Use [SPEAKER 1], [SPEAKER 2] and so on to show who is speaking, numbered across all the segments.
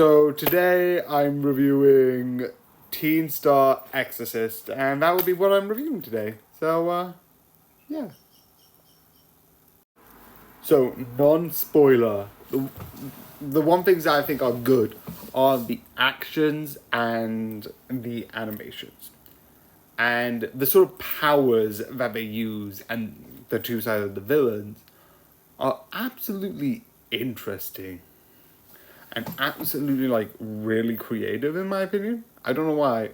[SPEAKER 1] So today I'm reviewing Teen Star Exorcist, and that will be what I'm reviewing today. So, yeah. So, non-spoiler. The one things that I think are good are the actions and the animations. And the sort of powers that they use and the two sides of the villains are absolutely interesting. And absolutely, really creative, in my opinion. I don't know why.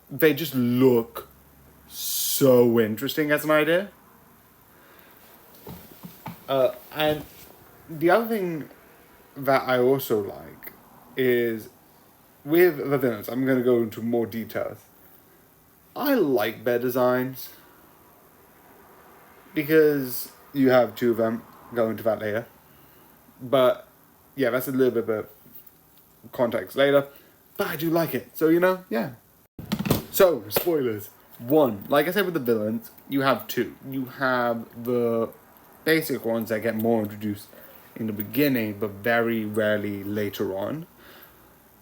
[SPEAKER 1] They just look so interesting as an idea. And the other thing that I also like is, with the villains, I'm going to go into more details. I like their designs. Because you have two of them, go into that later. But, yeah, that's a little bit of context later. But I do like it. So, yeah. So, spoilers. One, like I said with the villains, you have two. You have the basic ones that get more introduced in the beginning, but very rarely later on.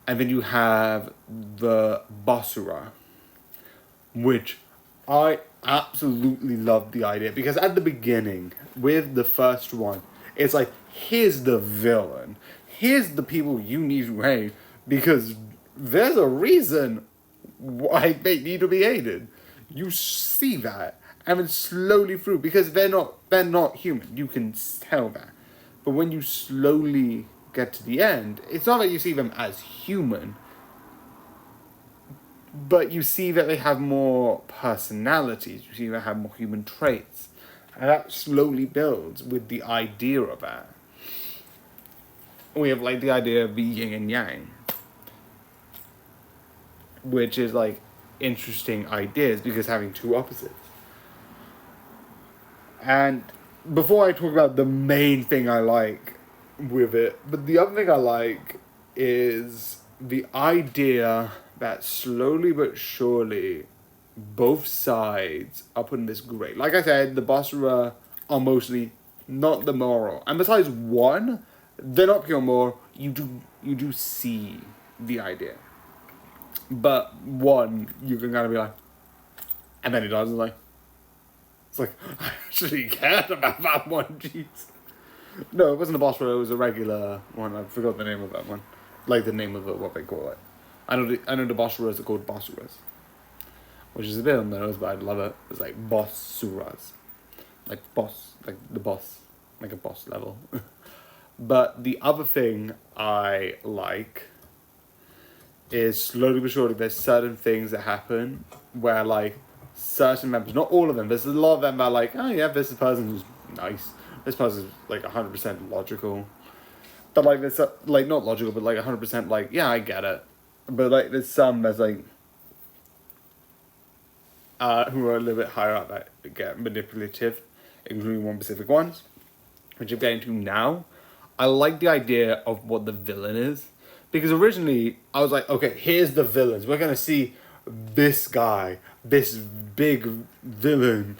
[SPEAKER 1] And then you have the Basura, which I absolutely love the idea. Because at the beginning, with the first one, it's like, here's the villain. Here's the people you need to hate, because there's a reason why they need to be hated. You see that, and then slowly through, because they're not human. You can tell that. But when you slowly get to the end, it's not that you see them as human, but you see that they have more personalities. You see they have more human traits. And that slowly builds with the idea of that. We have the idea of the yin and yang, which is interesting ideas because having two opposites. And before I talk about the main thing I like with it, but the other thing I like is the idea that slowly but surely both sides are put in this gray. Like I said, the Basra are mostly not the moral. And besides one, they're not pure moral. You do see the idea. But one, you can kind of be like, and then it does, it's like, I actually cared about that one, jeez. No, it wasn't a boss roll, it was a regular one. I forgot the name of that one. The name of what they call it. I know the boss rollers are called basuras, which is a bit on the nose, but I love it. It's like bossuras. Boss, the boss, a boss level. But the other thing I like is slowly but surely there's certain things that happen where certain members, not all of them, there's a lot of them that are oh yeah, this person who's nice, this person's 100% logical, but there's not logical, but 100% yeah, I get it. But there's some that's who are a little bit higher up that get manipulative, including one specific ones, which I'm getting to now. I like the idea of what the villain is. Because originally, I was okay, here's the villains. We're going to see this guy, this big villain,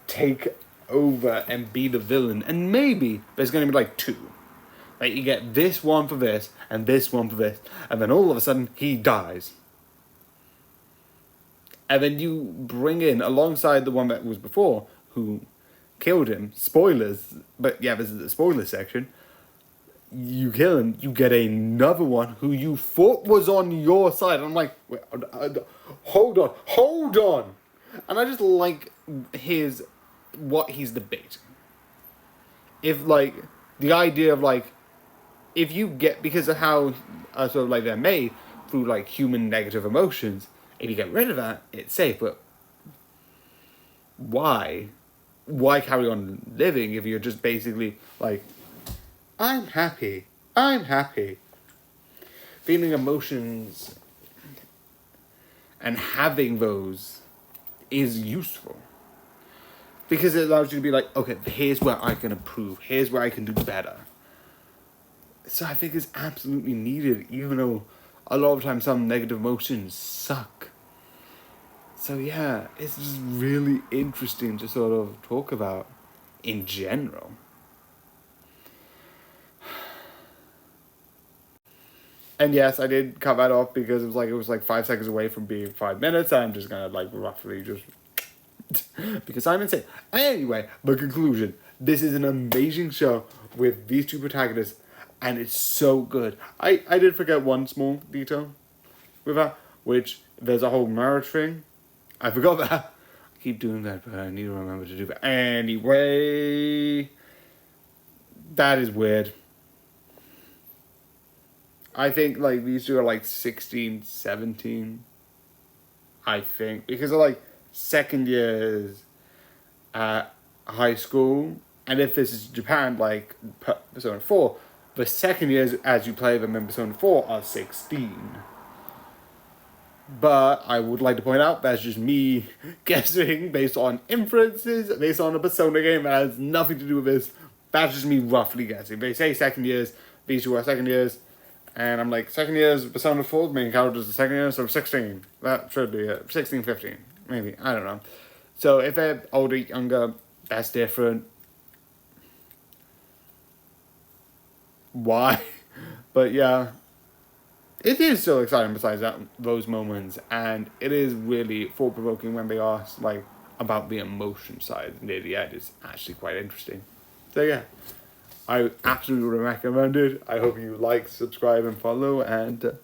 [SPEAKER 1] take over and be the villain. And maybe there's going to be two. You get this one for this, and this one for this. And then all of a sudden, he dies. And then you bring in, alongside the one that was before, who killed him, spoilers, but yeah, this is the spoiler section. You kill him, you get another one who you thought was on your side. I'm like, wait, hold on. And I just like what he's debating. If the idea of if you get, because of how sort of they're made through human negative emotions, if you get rid of that, it's safe. But why carry on living if you're just basically I'm happy. Feeling emotions and having those is useful. Because it allows you to be okay, here's where I can improve. Here's where I can do better. So I think it's absolutely needed, even though a lot of times some negative emotions suck. So yeah, it's just really interesting to sort of talk about in general. And yes, I did cut that off because it was like 5 seconds away from being 5 minutes. And I'm just gonna like roughly just because I'm insane. Anyway, the conclusion: this is an amazing show with these two protagonists, and it's so good. I did forget one small detail with that, which there's a whole marriage thing. I forgot that. I keep doing that, but I need to remember to do that. Anyway, that is weird. I think like these two are like 16, 17. I think because they're like second years at high school, and if this is Japan, like Persona 4, the second years as you play them in Persona 4 are 16. But I would like to point out that's just me guessing based on inferences, based on a Persona game that has nothing to do with this. That's just me roughly guessing. They say second years, these two are second years, and I'm like, second years, Persona 4, main characters are second years, so 16. That should be it. 16, 15, maybe. I don't know. So if they're older, younger, that's different. Why? But yeah. It is so exciting besides that, those moments, and it is really thought-provoking when they ask, like, about the emotion side near the end. It's actually quite interesting. So yeah, I absolutely recommend it. I hope you like, subscribe, and follow, and